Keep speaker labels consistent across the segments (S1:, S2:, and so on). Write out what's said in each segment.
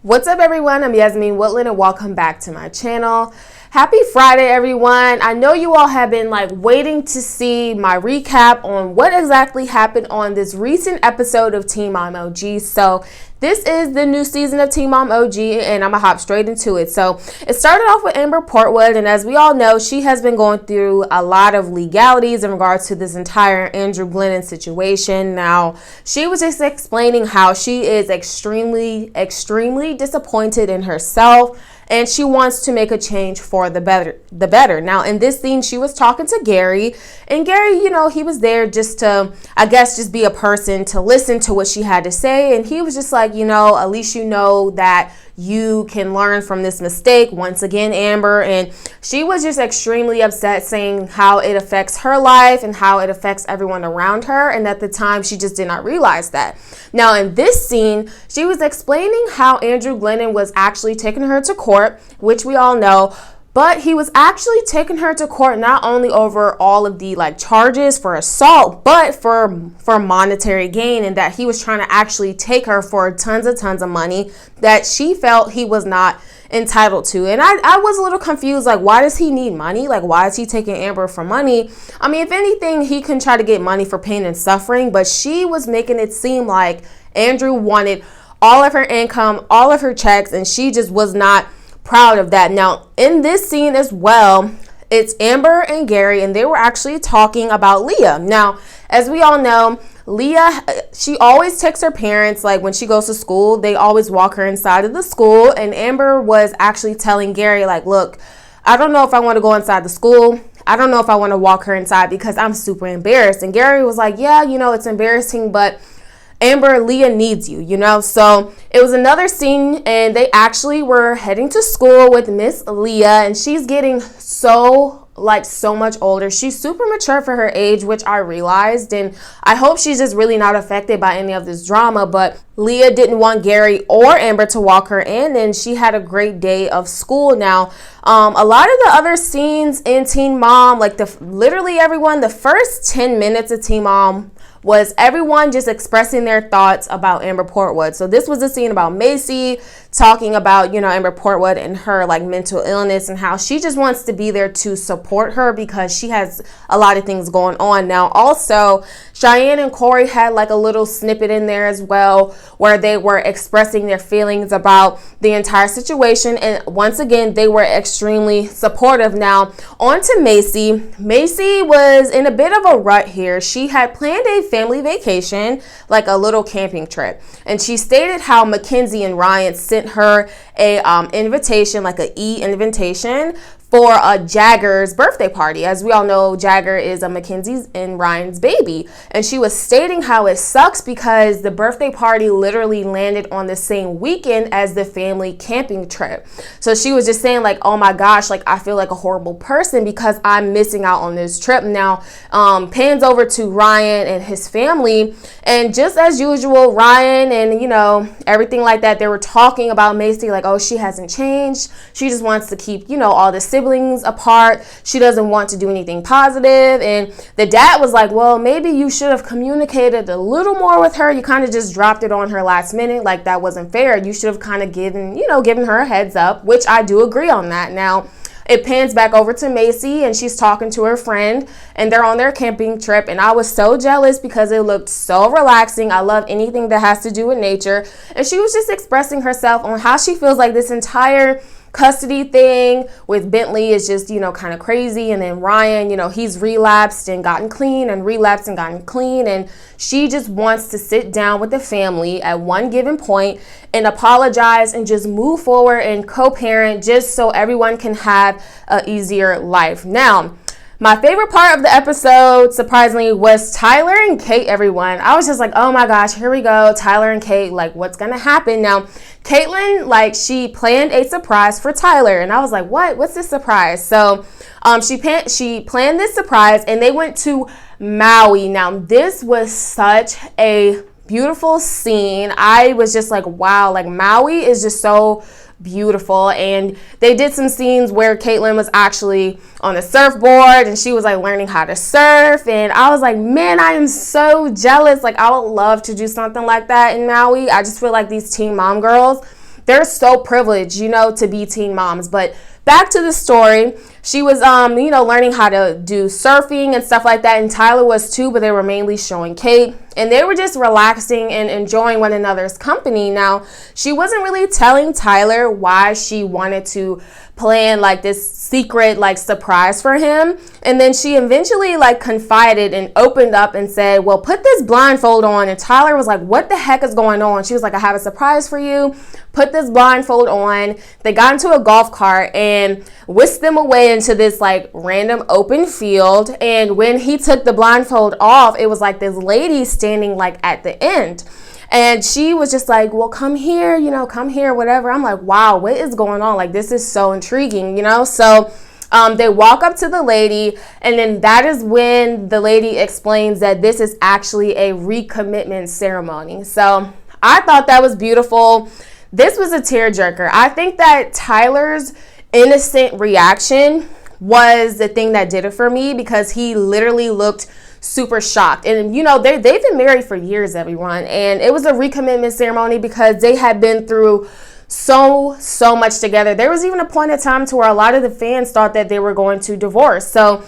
S1: What's up, everyone? I'm Yasmin Woodland and welcome back to my channel. Happy Friday, everyone. I know you all have been waiting to see my recap on what exactly happened on this recent episode of Teen Mom OG. So this is the new season of Teen Mom OG and I'm gonna hop straight into it. So it started off with Amber Portwood, and as we all know, she has been going through a lot of legalities in regards to this entire Andrew Glennon situation. Now, she was just explaining how she is extremely disappointed in herself, and she wants to make a change for the better. Now, in this scene, she was talking to Gary, and Gary, he was there just to, I guess, just be a person to listen to what she had to say. And he was just like, at least you know that you can learn from this mistake. Once again, Amber. And she was just extremely upset, saying how it affects her life and how it affects everyone around her. And at the time, she just did not realize that. Now, in this scene, she was explaining how Andrew Glennon was actually taking her to court, which we all know. But he was actually taking her to court not only over all of the charges for assault, but for monetary gain, and that he was trying to actually take her for tons of money that she felt he was not entitled to. And I was a little confused, why does he need money? Why is he taking Amber for money? I mean, if anything, he can try to get money for pain and suffering, but she was making it seem like Andrew wanted all of her income, all of her checks, and she just was not proud of that. Now, in this scene as well, it's Amber and Gary, and they were actually talking about Leah. Now, as we all know, Leah, she always takes her parents, when she goes to school, they always walk her inside of the school. And Amber was actually telling Gary, look, I don't know if I want to go inside the school. I don't know if I want to walk her inside because I'm super embarrassed. And Gary was like, yeah, it's embarrassing, but Amber, Leah needs you, So it was another scene, and they actually were heading to school with Miss Leah, and she's getting so much older. She's super mature for her age, which I realized, and I hope she's just really not affected by any of this drama. But Leah didn't want Gary or Amber to walk her in, and she had a great day of school. Now, a lot of the other scenes in Teen Mom, literally everyone, the first 10 minutes of Teen Mom was everyone just expressing their thoughts about Amber Portwood. So this was a scene about Macy talking about, Amber Portwood and her mental illness and how she just wants to be there to support her because she has a lot of things going on. Now, also, Cheyenne and Corey had a little snippet in there as well where they were expressing their feelings about the entire situation. And once again, they were extremely supportive. Now, on to Macy. Macy was in a bit of a rut here. She had planned a family vacation, a little camping trip. And she stated how Mackenzie and Ryan sent her a invitation, an e-invitation for a Jagger's birthday party. As we all know, Jagger is a Mackenzie's and Ryan's baby. And she was stating how it sucks because the birthday party literally landed on the same weekend as the family camping trip. So she was just saying oh my gosh, I feel like a horrible person because I'm missing out on this trip. Now, pans over to Ryan and his family. And just as usual, Ryan and, everything like that, they were talking about Macy oh, she hasn't changed. She just wants to keep, all the siblings apart. She doesn't want to do anything positive. And the dad was like, well, maybe you should have communicated a little more with her. You kind of just dropped it on her last minute. That wasn't fair. You should have kind of given her a heads up, which I do agree on that. Now, it pans back over to Macy, and she's talking to her friend, and they're on their camping trip. And I was so jealous because it looked so relaxing. I love anything that has to do with nature. And she was just expressing herself on how she feels this entire custody thing with Bentley is just, kind of crazy. And then Ryan, he's relapsed and gotten clean and relapsed and gotten clean. And she just wants to sit down with the family at one given point and apologize and just move forward and co-parent just so everyone can have an easier life. Now, my favorite part of the episode, surprisingly, was Tyler and Kate, everyone. I was just oh my gosh, here we go. Tyler and Kate, what's going to happen? Now, Caitlin, she planned a surprise for Tyler. And I was what? What's this surprise? So she planned this surprise, and they went to Maui. Now, this was such a beautiful scene. I was just wow, Maui is just so beautiful. And they did some scenes where Caitlin was actually on a surfboard and she was learning how to surf, and I was man, I am so jealous. I would love to do something like that in Maui. I just feel these Teen Mom girls, they're so privileged, to be teen moms. But back to the story, she was, learning how to do surfing and stuff like that. And Tyler was too, but they were mainly showing Kate. And they were just relaxing and enjoying one another's company. Now, she wasn't really telling Tyler why she wanted to plan like this secret like surprise for him. And then she eventually like confided and opened up and said, well, put this blindfold on. And Tyler was like, what the heck is going on? She was like, I have a surprise for you. Put this blindfold on. They got into a golf cart and whisked them away into this like random open field. And when he took the blindfold off, it was like this lady standing like at the end. And she was just like, well, come here, come here, whatever. I'm like, wow, what is going on? Like, this is so intriguing, So they walk up to the lady, and then that is when the lady explains that this is actually a recommitment ceremony. So I thought that was beautiful. This was a tearjerker. I think that Tyler's innocent reaction was the thing that did it for me, because he literally looked super shocked. And they've been married for years, everyone, and it was a recommitment ceremony because they had been through so much together. There was even a point in time to where a lot of the fans thought that they were going to divorce. So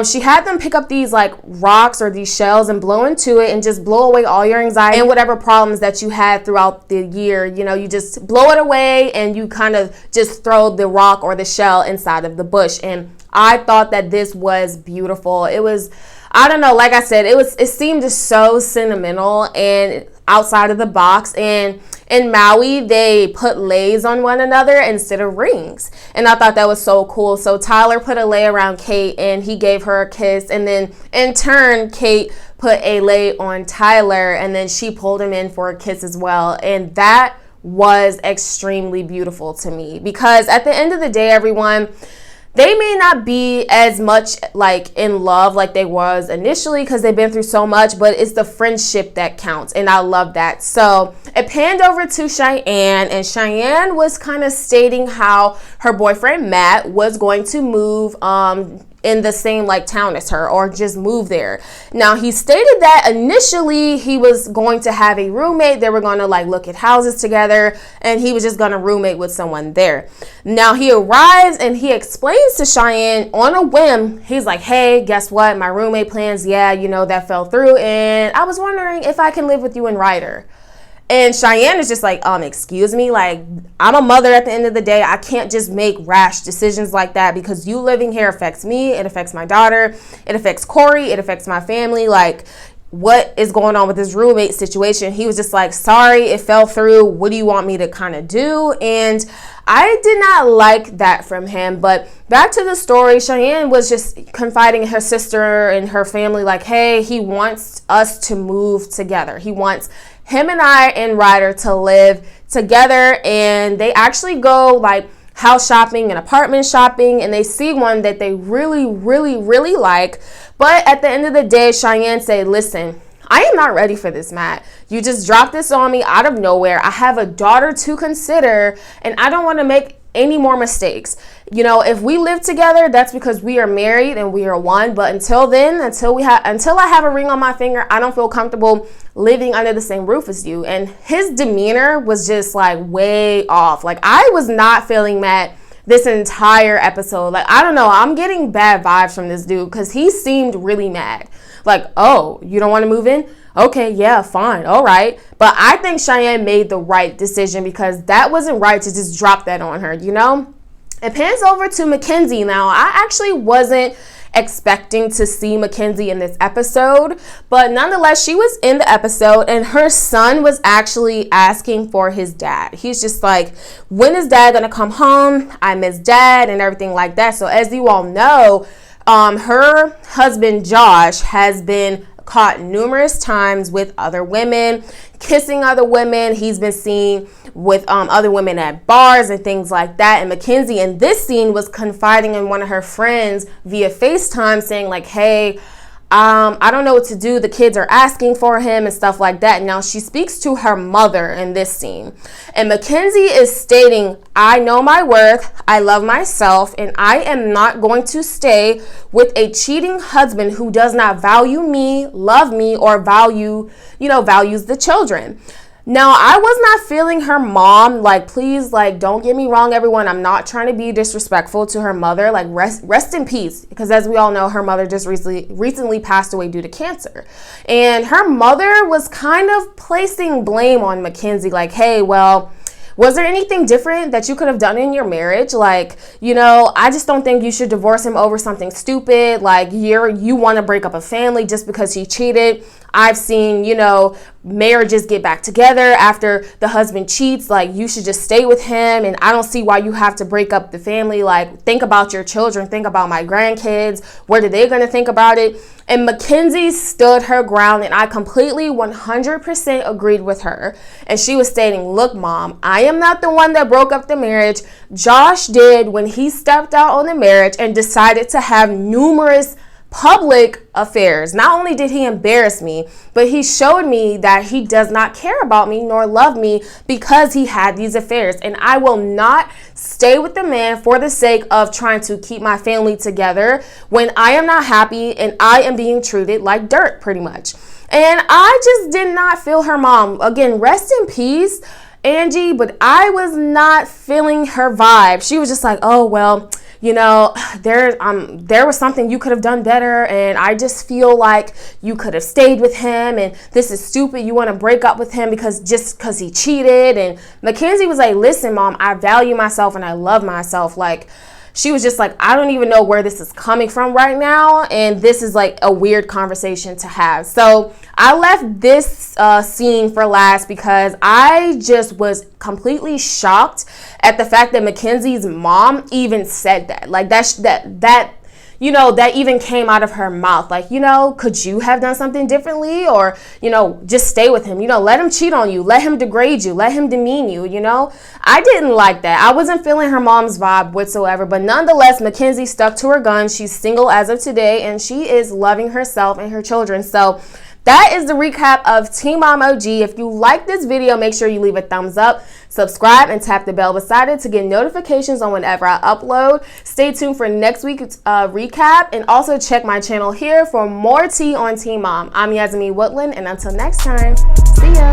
S1: she had them pick up these like rocks or these shells and blow into it and just blow away all your anxiety and whatever problems that you had throughout the year. You just blow it away and you kind of just throw the rock or the shell inside of the bush. And I thought that this was beautiful. It was, I don't know, like I said, it seemed just so sentimental and outside of the box. And in Maui, they put leis on one another instead of rings. And I thought that was so cool. So Tyler put a lei around Kate and he gave her a kiss. And then in turn, Kate put a lei on Tyler and then she pulled him in for a kiss as well. And that was extremely beautiful to me, because at the end of the day, everyone, they may not be as much like in love like they was initially because they've been through so much, but it's the friendship that counts. And I love that. So it panned over to Cheyenne, and Cheyenne was kind of stating how her boyfriend Matt was going to move in the same like town as her, or just move there. Now, he stated that initially he was going to have a roommate. They were going to like look at houses together, and he was just going to roommate with someone there. Now he arrives and he explains to Cheyenne on a whim. He's like, hey, guess what? My roommate plans, that fell through, and I was wondering if I can live with you in Ryder. And Cheyenne is just like, excuse me, like, I'm a mother at the end of the day. I can't just make rash decisions like that, because you living here affects me. It affects my daughter. It affects Corey. It affects my family. Like, what is going on with this roommate situation? He was just like, sorry, it fell through. What do you want me to kind of do? And I did not like that from him. But back to the story, Cheyenne was just confiding in her sister and her family, like, hey, he wants us to move together. He wants him and I and Ryder to live together. And they actually go like house shopping and apartment shopping, and they see one that they really, really, really like. But at the end of the day, Cheyenne said, listen, I am not ready for this, Matt. You just dropped this on me out of nowhere. I have a daughter to consider, and I don't want to make any more mistakes. If we live together, that's because we are married and we are one. But until then, until I have a ring on my finger, I don't feel comfortable living under the same roof as you. And his demeanor was just like way off. Like, I was not feeling Matt this entire episode. Like, I don't know, I'm getting bad vibes from this dude, because he seemed really mad. Like, oh, you don't want to move in? Okay, yeah, fine, all right. But I think Cheyenne made the right decision, because that wasn't right to just drop that on her, It pans over to Mackenzie. Now, I actually wasn't expecting to see Mackenzie in this episode, but nonetheless, she was in the episode, and her son was actually asking for his dad. He's just like, when is dad gonna come home? I miss dad and everything like that. So as you all know, her husband Josh has been caught numerous times with other women, kissing other women. He's been seen with other women at bars and things like that. And Mackenzie in this scene was confiding in one of her friends via FaceTime, saying like, hey, I don't know what to do. The kids are asking for him and stuff like that. Now she speaks to her mother in this scene, and Mackenzie is stating, I know my worth, I love myself, and I am not going to stay with a cheating husband who does not value me, love me, or values the children. Now, I was not feeling her mom. Like, please, like, don't get me wrong, everyone. I'm not trying to be disrespectful to her mother. Like, rest in peace. Because as we all know, her mother just recently passed away due to cancer. And her mother was kind of placing blame on Mackenzie. Like, hey, well, was there anything different that you could have done in your marriage? Like, I just don't think you should divorce him over something stupid. Like, you want to break up a family just because he cheated. I've seen, marriages get back together after the husband cheats. Like, you should just stay with him. And I don't see why you have to break up the family. Like, think about your children. Think about my grandkids. What are they going to think about it? And Mackenzie stood her ground, and I completely 100% agreed with her. And she was stating, look, Mom, I am not the one that broke up the marriage. Josh did when he stepped out on the marriage and decided to have numerous public affairs. Not only did he embarrass me, but he showed me that he does not care about me nor love me because he had these affairs. And I will not stay with the man for the sake of trying to keep my family together when I am not happy and I am being treated like dirt, pretty much. And I just did not feel her mom. Again, rest in peace, Angie, but I was not feeling her vibe. She was just like, oh, well, there was something you could have done better, and I just feel like you could have stayed with him, and this is stupid. You want to break up with him because he cheated. And Mackenzie was like, listen, Mom, I value myself and I love myself. Like, she was just like, I don't even know where this is coming from right now, and this is like a weird conversation to have. So I left this scene for last because I just was completely shocked at the fact that Mackenzie's mom even said that. Like, that even came out of her mouth. Like, could you have done something differently? Or, just stay with him. Let him cheat on you. Let him degrade you. Let him demean you, I didn't like that. I wasn't feeling her mom's vibe whatsoever. But nonetheless, Mackenzie stuck to her guns. She's single as of today, and she is loving herself and her children. So that is the recap of Teen Mom OG. If you like this video, make sure you leave a thumbs up, subscribe, and tap the bell beside it to get notifications on whenever I upload. Stay tuned for next week's recap, and also check my channel here for more tea on Teen Mom. I'm Yasmin Woodland, and until next time, see ya.